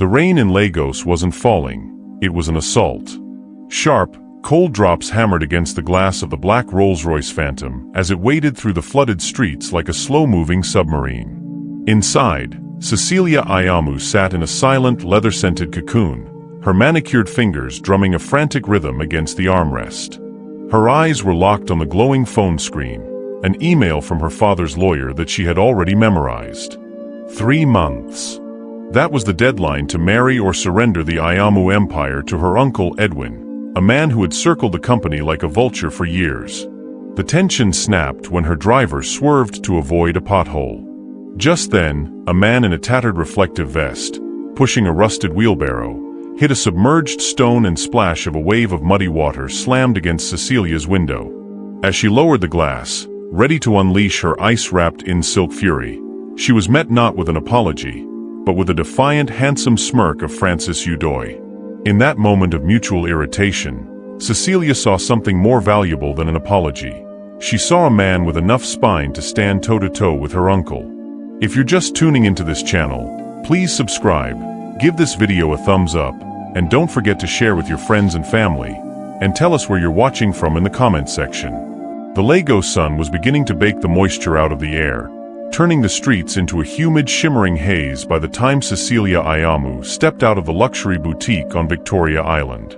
The rain in Lagos wasn't falling, it was an assault. Sharp, cold drops hammered against the glass of the black Rolls-Royce Phantom as it waded through the flooded streets like a slow-moving submarine. Inside, Cecilia Ayamu sat in a silent, leather-scented cocoon, her manicured fingers drumming a frantic rhythm against the armrest. Her eyes were locked on the glowing phone screen, an email from her father's lawyer that she had already memorized. 3 months. That was the deadline to marry or surrender the Ayamu empire to her uncle Edwin, a man who had circled the company like a vulture for years. The tension snapped when her driver swerved to avoid a pothole. Just then, a man in a tattered reflective vest, pushing a rusted wheelbarrow, hit a submerged stone and splash of a wave of muddy water slammed against Cecilia's window. As she lowered the glass, ready to unleash her ice-wrapped in silk fury, she was met not with an apology, but with a defiant, handsome smirk of Francis Udoy. In that moment of mutual irritation, Cecilia saw something more valuable than an apology. She saw a man with enough spine to stand toe-to-toe with her uncle. If you're just tuning into this channel, please subscribe, give this video a thumbs up, and don't forget to share with your friends and family, and tell us where you're watching from in the comments section. The Lagos sun was beginning to bake the moisture out of the air, turning the streets into a humid, shimmering haze by the time Cecilia Ayamu stepped out of the luxury boutique on Victoria Island.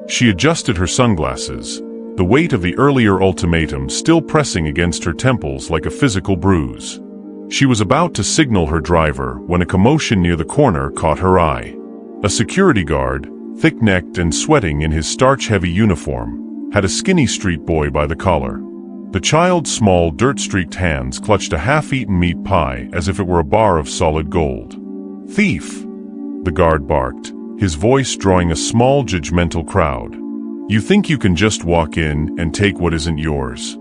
She adjusted her sunglasses, the weight of the earlier ultimatum still pressing against her temples like a physical bruise. She was about to signal her driver when a commotion near the corner caught her eye. A security guard, thick-necked and sweating in his starch-heavy uniform, had a skinny street boy by the collar. The child's small, dirt-streaked hands clutched a half-eaten meat pie as if it were a bar of solid gold. "Thief!" the guard barked, his voice drawing a small, judgmental crowd. "You think you can just walk in and take what isn't yours?"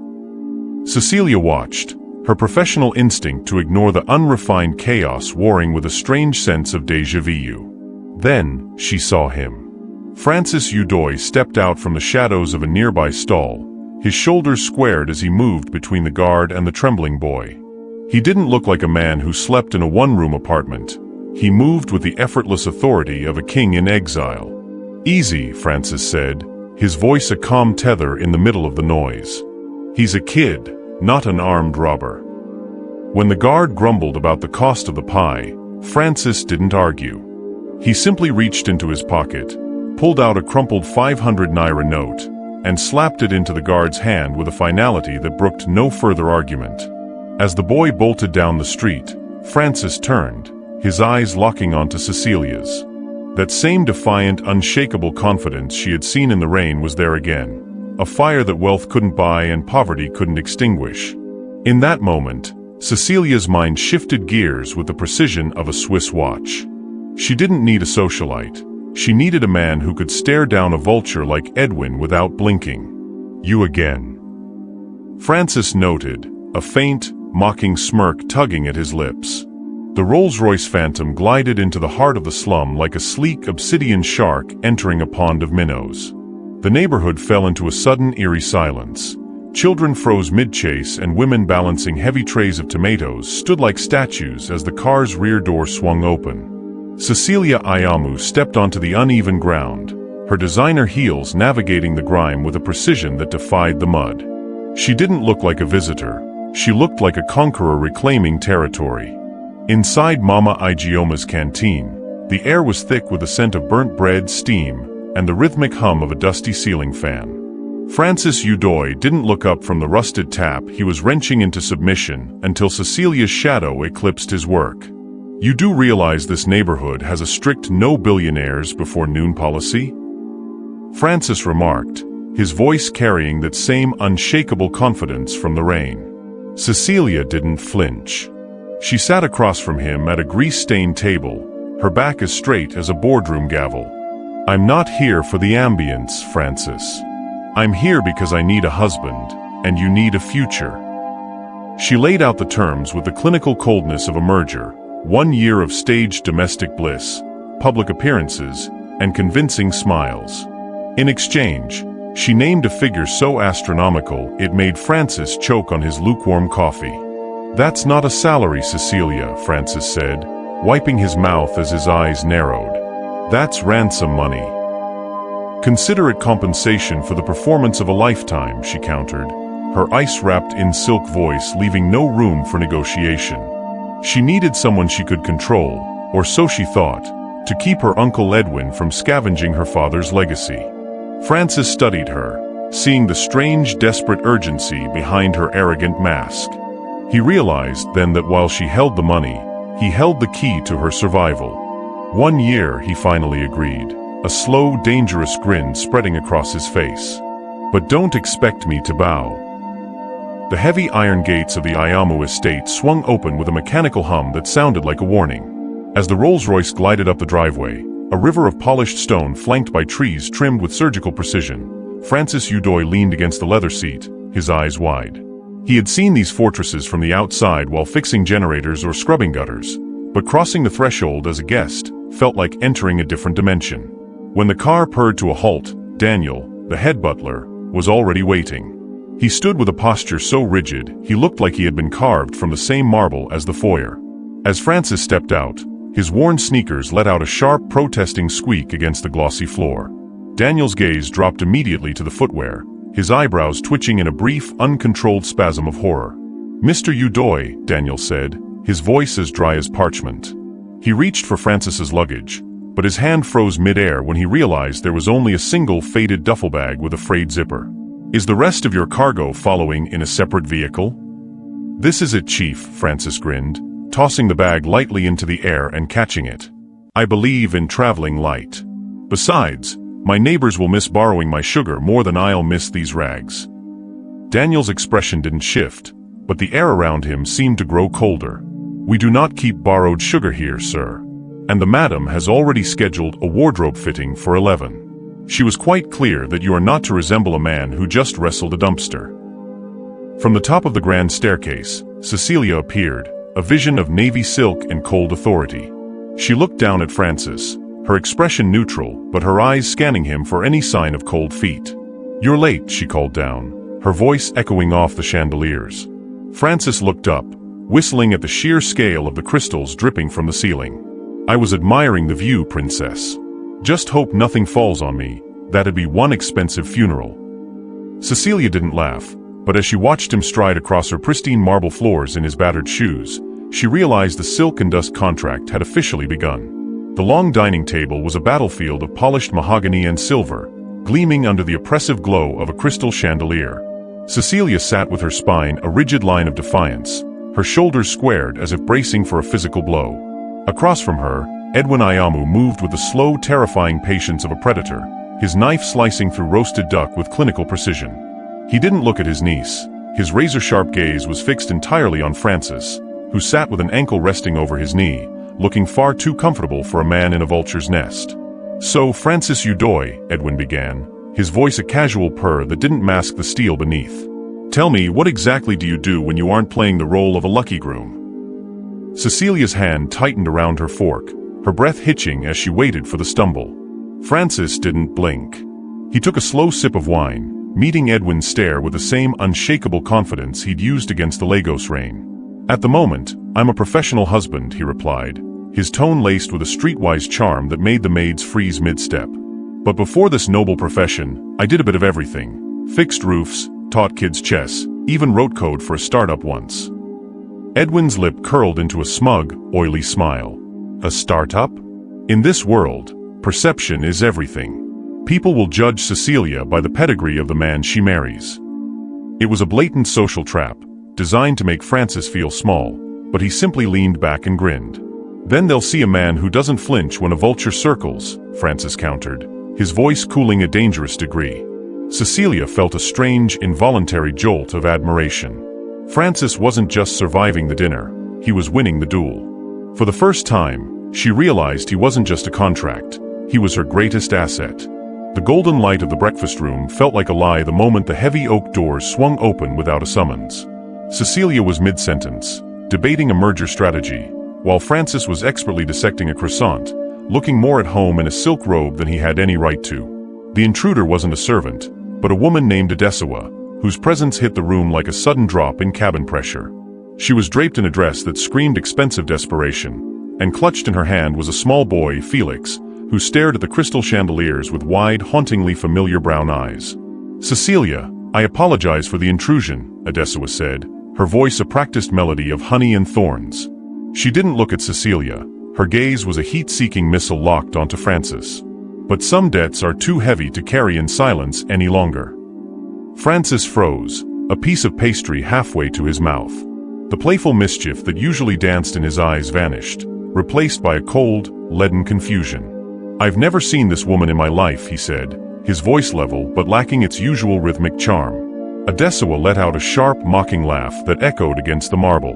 Cecilia watched, her professional instinct to ignore the unrefined chaos warring with a strange sense of déjà vu. Then, she saw him. Francis Udoy stepped out from the shadows of a nearby stall, his shoulders squared as he moved between the guard and the trembling boy. He didn't look like a man who slept in a one-room apartment. He moved with the effortless authority of a king in exile. "Easy," Francis said, his voice a calm tether in the middle of the noise. "He's a kid, not an armed robber." When the guard grumbled about the cost of the pie, Francis didn't argue. He simply reached into his pocket, pulled out a crumpled 500 naira note, and slapped it into the guard's hand with a finality that brooked no further argument. As the boy bolted down the street, Francis turned, his eyes locking onto Cecilia's. That same defiant, unshakable confidence she had seen in the rain was there again, a fire that wealth couldn't buy and poverty couldn't extinguish. In that moment, Cecilia's mind shifted gears with the precision of a Swiss watch. She didn't need a socialite. She needed a man who could stare down a vulture like Edwin without blinking. "You again," Francis noted, a faint, mocking smirk tugging at his lips. The Rolls-Royce Phantom glided into the heart of the slum like a sleek obsidian shark entering a pond of minnows. The neighborhood fell into a sudden, eerie silence. Children froze mid-chase and women balancing heavy trays of tomatoes stood like statues as the car's rear door swung open. Cecilia Ayamu stepped onto the uneven ground, her designer heels navigating the grime with a precision that defied the mud. She didn't look like a visitor, she looked like a conqueror reclaiming territory. Inside Mama Igioma's canteen, the air was thick with the scent of burnt bread, steam, and the rhythmic hum of a dusty ceiling fan. Francis Udoy didn't look up from the rusted tap he was wrenching into submission until Cecilia's shadow eclipsed his work. "You do realize this neighborhood has a strict no billionaires before noon policy?" Francis remarked, his voice carrying that same unshakable confidence from the rain. Cecilia didn't flinch. She sat across from him at a grease-stained table, her back as straight as a boardroom gavel. "I'm not here for the ambience, Francis. I'm here because I need a husband, and you need a future." She laid out the terms with the clinical coldness of a merger. 1 year of staged domestic bliss, public appearances, and convincing smiles. In exchange, she named a figure so astronomical it made Francis choke on his lukewarm coffee. "That's not a salary, Cecilia," Francis said, wiping his mouth as his eyes narrowed. That's ransom money. Consider it compensation for the performance of a lifetime, she countered, her ice-wrapped in silk voice leaving no room for negotiation. She needed someone she could control, or so she thought, to keep her Uncle Edwin from scavenging her father's legacy. Francis studied her, seeing the strange, desperate urgency behind her arrogant mask. He realized then that while she held the money, he held the key to her survival. 1 year, he finally agreed, a slow, dangerous grin spreading across his face. But don't expect me to bow. The heavy iron gates of the Ayamu estate swung open with a mechanical hum that sounded like a warning. As the Rolls-Royce glided up the driveway, a river of polished stone flanked by trees trimmed with surgical precision, Francis Udoy leaned against the leather seat, his eyes wide. He had seen these fortresses from the outside while fixing generators or scrubbing gutters, but crossing the threshold as a guest felt like entering a different dimension. When the car purred to a halt, Daniel, the head butler, was already waiting. He stood with a posture so rigid, he looked like he had been carved from the same marble as the foyer. As Francis stepped out, his worn sneakers let out a sharp, protesting squeak against the glossy floor. Daniel's gaze dropped immediately to the footwear, his eyebrows twitching in a brief, uncontrolled spasm of horror. "Mr. Udoy," Daniel said, his voice as dry as parchment. He reached for Francis's luggage, but his hand froze mid-air when he realized there was only a single faded duffel bag with a frayed zipper. "Is the rest of your cargo following in a separate vehicle?" "This is it, Chief," Francis grinned, tossing the bag lightly into the air and catching it. "I believe in traveling light. Besides, my neighbors will miss borrowing my sugar more than I'll miss these rags." Daniel's expression didn't shift, but the air around him seemed to grow colder. "We do not keep borrowed sugar here, sir. And the madam has already scheduled a wardrobe fitting for 11. She was quite clear that you are not to resemble a man who just wrestled a dumpster." From the top of the grand staircase, Cecilia appeared, a vision of navy silk and cold authority. She looked down at Francis, her expression neutral, but her eyes scanning him for any sign of cold feet. "You're late," she called down, her voice echoing off the chandeliers. Francis looked up, whistling at the sheer scale of the crystals dripping from the ceiling. "I was admiring the view, Princess. Just hope nothing falls on me. That'd be one expensive funeral." Cecilia didn't laugh, but as she watched him stride across her pristine marble floors in his battered shoes, she realized the silk and dust contract had officially begun. The long dining table was a battlefield of polished mahogany and silver, gleaming under the oppressive glow of a crystal chandelier. Cecilia sat with her spine a rigid line of defiance, her shoulders squared as if bracing for a physical blow. Across from her, Edwin Ayamu moved with the slow, terrifying patience of a predator, his knife slicing through roasted duck with clinical precision. He didn't look at his niece. His razor-sharp gaze was fixed entirely on Francis, who sat with an ankle resting over his knee, looking far too comfortable for a man in a vulture's nest. "So, Francis Udoy," Edwin began, his voice a casual purr that didn't mask the steel beneath. "Tell me, what exactly do you do when you aren't playing the role of a lucky groom?" Cecilia's hand tightened around her fork, her breath hitching as she waited for the stumble. Francis didn't blink. He took a slow sip of wine, meeting Edwin's stare with the same unshakable confidence he'd used against the Lagos rain. "At the moment, I'm a professional husband," he replied, his tone laced with a streetwise charm that made the maids freeze mid-step. "But before this noble profession, I did a bit of everything. Fixed roofs, taught kids chess, even wrote code for a startup once." Edwin's lip curled into a smug, oily smile. "A startup? In this world, perception is everything. People will judge Cecilia by the pedigree of the man she marries." It was a blatant social trap, designed to make Francis feel small, but he simply leaned back and grinned. "Then they'll see a man who doesn't flinch when a vulture circles," Francis countered, his voice cooling a dangerous degree. Cecilia felt a strange, involuntary jolt of admiration. Francis wasn't just surviving the dinner, he was winning the duel. For the first time, she realized he wasn't just a contract, he was her greatest asset. The golden light of the breakfast room felt like a lie the moment the heavy oak doors swung open without a summons. Cecilia was mid-sentence, debating a merger strategy, while Francis was expertly dissecting a croissant, looking more at home in a silk robe than he had any right to. The intruder wasn't a servant, but a woman named Adesawa, whose presence hit the room like a sudden drop in cabin pressure. She was draped in a dress that screamed expensive desperation, and clutched in her hand was a small boy, Felix, who stared at the crystal chandeliers with wide, hauntingly familiar brown eyes. "Cecilia, I apologize for the intrusion," Adesua said, her voice a practiced melody of honey and thorns. She didn't look at Cecilia. Her gaze was a heat-seeking missile locked onto Francis. But some debts are too heavy to carry in silence any longer. Francis froze, a piece of pastry halfway to his mouth. The playful mischief that usually danced in his eyes vanished, replaced by a cold, leaden confusion. "I've never seen this woman in my life," he said, his voice level but lacking its usual rhythmic charm. Adesua let out a sharp, mocking laugh that echoed against the marble.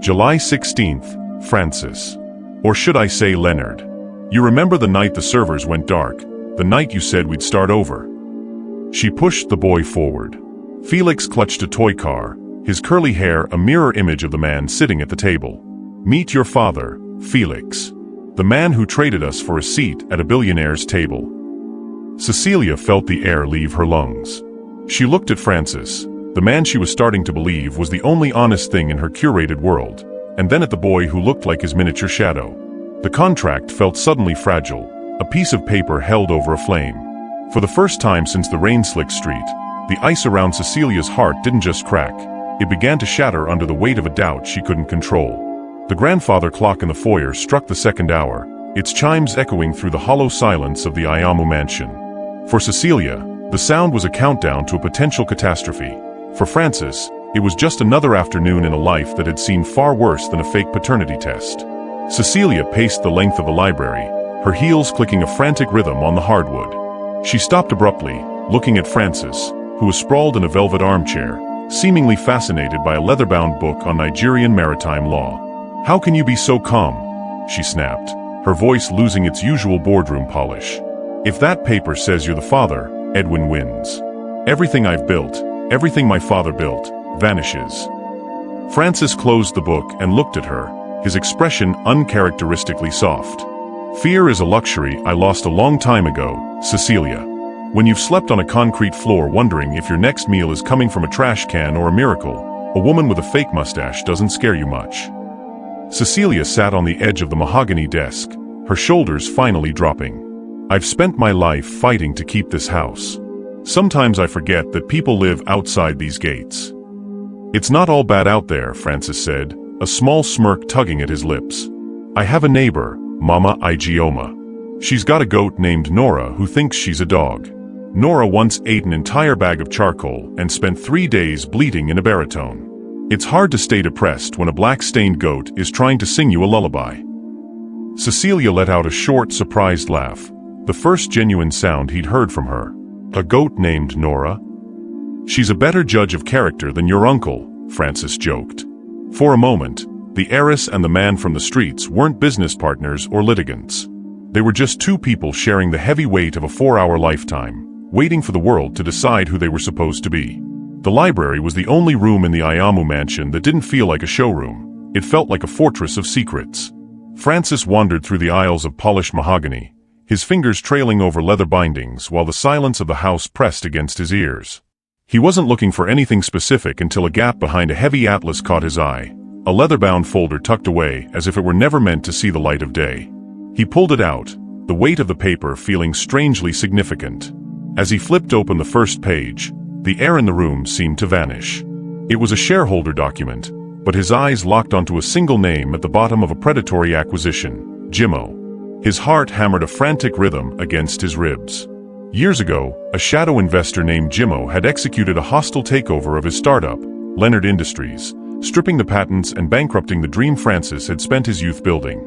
"July 16th, Francis. Or should I say Leonard? You remember the night the servers went dark, the night you said we'd start over?" She pushed the boy forward. Felix clutched a toy car, his curly hair a mirror image of the man sitting at the table. "Meet your father, Felix. The man who traded us for a seat at a billionaire's table." Cecilia felt the air leave her lungs. She looked at Francis, the man she was starting to believe was the only honest thing in her curated world, and then at the boy who looked like his miniature shadow. The contract felt suddenly fragile, a piece of paper held over a flame. For the first time since the rain-slicked street, the ice around Cecilia's heart didn't just crack, it began to shatter under the weight of a doubt she couldn't control. The grandfather clock in the foyer struck the second hour, its chimes echoing through the hollow silence of the Ayamu mansion. For Cecilia, the sound was a countdown to a potential catastrophe. For Francis, it was just another afternoon in a life that had seen far worse than a fake paternity test. Cecilia paced the length of the library, her heels clicking a frantic rhythm on the hardwood. She stopped abruptly, looking at Francis, who was sprawled in a velvet armchair, seemingly fascinated by a leather-bound book on Nigerian maritime law. "How can you be so calm?" she snapped, her voice losing its usual boardroom polish. "If that paper says you're the father, Edwin wins. Everything I've built, everything my father built, vanishes." Francis closed the book and looked at her, his expression uncharacteristically soft. "Fear is a luxury I lost a long time ago, Cecilia. When you've slept on a concrete floor wondering if your next meal is coming from a trash can or a miracle, a woman with a fake mustache doesn't scare you much." Cecilia sat on the edge of the mahogany desk, her shoulders finally dropping. "I've spent my life fighting to keep this house. Sometimes I forget that people live outside these gates." "It's not all bad out there," Francis said, a small smirk tugging at his lips. "I have a neighbor, Mama Igioma. She's got a goat named Nora who thinks she's a dog. Nora once ate an entire bag of charcoal and spent 3 days bleating in a baritone. It's hard to stay depressed when a black-stained goat is trying to sing you a lullaby." Cecilia let out a short, surprised laugh, the first genuine sound he'd heard from her. "A goat named Nora? She's a better judge of character than your uncle," Francis joked. For a moment, the heiress and the man from the streets weren't business partners or litigants. They were just two people sharing the heavy weight of a 4-hour lifetime, waiting for the world to decide who they were supposed to be. The library was the only room in the Ayamu mansion that didn't feel like a showroom. It felt like a fortress of secrets. Francis wandered through the aisles of polished mahogany, his fingers trailing over leather bindings while the silence of the house pressed against his ears. He wasn't looking for anything specific until a gap behind a heavy atlas caught his eye, a leather-bound folder tucked away as if it were never meant to see the light of day. He pulled it out, the weight of the paper feeling strangely significant. As he flipped open the first page, the air in the room seemed to vanish. It was a shareholder document, but his eyes locked onto a single name at the bottom of a predatory acquisition, Jimmo. His heart hammered a frantic rhythm against his ribs. Years ago, a shadow investor named Jimmo had executed a hostile takeover of his startup, Leonard Industries, stripping the patents and bankrupting the dream Francis had spent his youth building.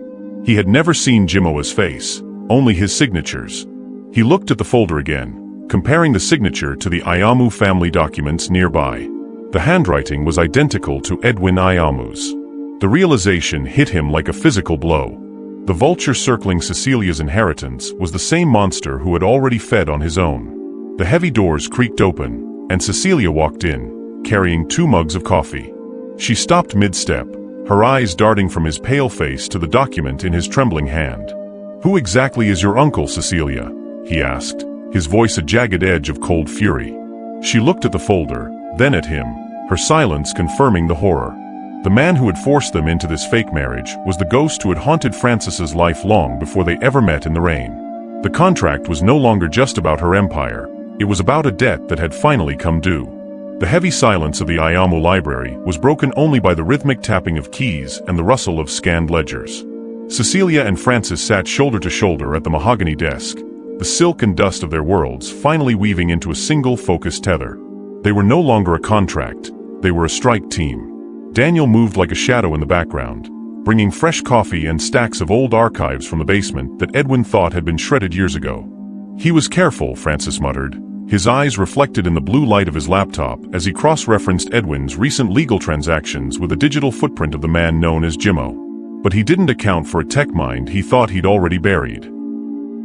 He had never seen Jimmo's face, only his signatures. He looked at the folder again, comparing the signature to the Ayamu family documents nearby. The handwriting was identical to Edwin Ayamu's. The realization hit him like a physical blow. The vulture circling Cecilia's inheritance was the same monster who had already fed on his own. The heavy doors creaked open, and Cecilia walked in, carrying 2 mugs of coffee. She stopped mid-step, her eyes darting from his pale face to the document in his trembling hand. "Who exactly is your uncle, Cecilia?" he asked, his voice a jagged edge of cold fury. She looked at the folder, then at him, her silence confirming the horror. The man who had forced them into this fake marriage was the ghost who had haunted Francis's life long before they ever met in the rain. The contract was no longer just about her empire. It was about a debt that had finally come due. The heavy silence of the Ayamu library was broken only by the rhythmic tapping of keys and the rustle of scanned ledgers. Cecilia and Francis sat shoulder to shoulder at the mahogany desk, the silk and dust of their worlds finally weaving into a single focused tether. They were no longer a contract, they were a strike team. Daniel moved like a shadow in the background, bringing fresh coffee and stacks of old archives from the basement that Edwin thought had been shredded years ago. He was careful, Francis muttered, his eyes reflected in the blue light of his laptop as he cross-referenced Edwin's recent legal transactions with a digital footprint of the man known as Jimmo. But he didn't account for a tech mind he thought he'd already buried.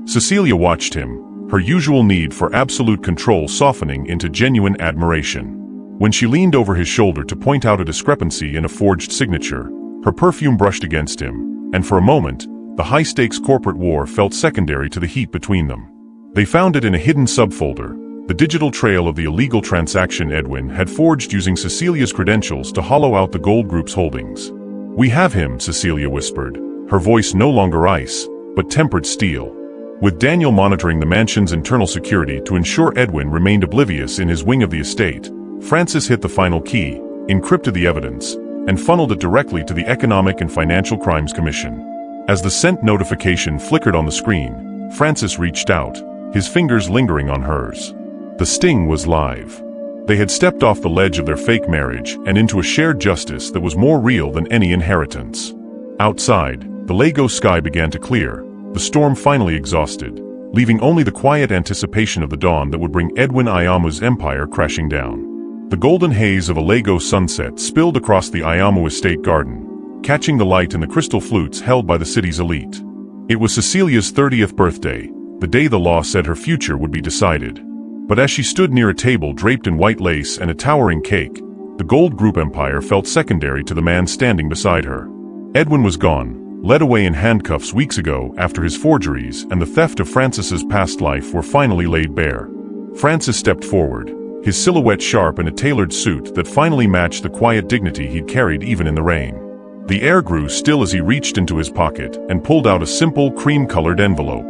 Cecilia watched him, her usual need for absolute control softening into genuine admiration. When she leaned over his shoulder to point out a discrepancy in a forged signature, her perfume brushed against him, and for a moment, the high-stakes corporate war felt secondary to the heat between them. They found it in a hidden subfolder, the digital trail of the illegal transaction Edwin had forged using Cecilia's credentials to hollow out the Gold Group's holdings. "We have him," Cecilia whispered, her voice no longer ice, but tempered steel. With Daniel monitoring the mansion's internal security to ensure Edwin remained oblivious in his wing of the estate, Francis hit the final key, encrypted the evidence, and funneled it directly to the Economic and Financial Crimes Commission. As the sent notification flickered on the screen, Francis reached out, his fingers lingering on hers. The sting was live. They had stepped off the ledge of their fake marriage and into a shared justice that was more real than any inheritance. Outside, the Lagos sky began to clear, the storm finally exhausted, leaving only the quiet anticipation of the dawn that would bring Edwin Ayamu's empire crashing down. The golden haze of a Lagos sunset spilled across the Ayamu estate garden, catching the light in the crystal flutes held by the city's elite. It was Cecilia's 30th birthday, the day the law said her future would be decided. But as she stood near a table draped in white lace and a towering cake, the Gold Group empire felt secondary to the man standing beside her. Edwin was gone, led away in handcuffs weeks ago after his forgeries and the theft of Francis's past life were finally laid bare. Francis stepped forward, his silhouette sharp in a tailored suit that finally matched the quiet dignity he'd carried even in the rain. The air grew still as he reached into his pocket and pulled out a simple cream-colored envelope.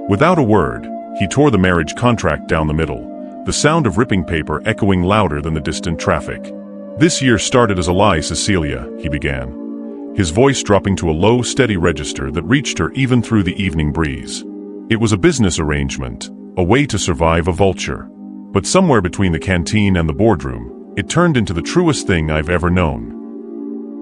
Without a word, he tore the marriage contract down the middle, the sound of ripping paper echoing louder than the distant traffic. "This year started as a lie, Cecilia," he began, his voice dropping to a low, steady register that reached her even through the evening breeze. It was a business arrangement, a way to survive a vulture. But somewhere between the canteen and the boardroom, it turned into the truest thing I've ever known.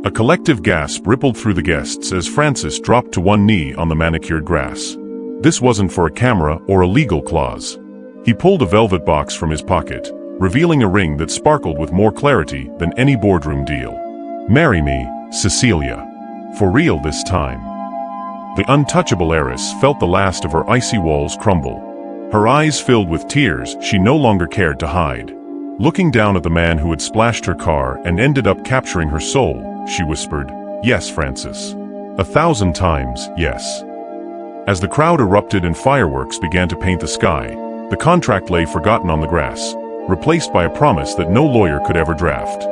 A collective gasp rippled through the guests as Francis dropped to one knee on the manicured grass. This wasn't for a camera or a legal clause. He pulled a velvet box from his pocket, revealing a ring that sparkled with more clarity than any boardroom deal. "Marry me, Cecilia. For real this time." The untouchable heiress felt the last of her icy walls crumble. Her eyes filled with tears she no longer cared to hide. Looking down at the man who had splashed her car and ended up capturing her soul, she whispered, "Yes, Francis. 1,000 times, yes." As the crowd erupted and fireworks began to paint the sky, the contract lay forgotten on the grass, replaced by a promise that no lawyer could ever draft.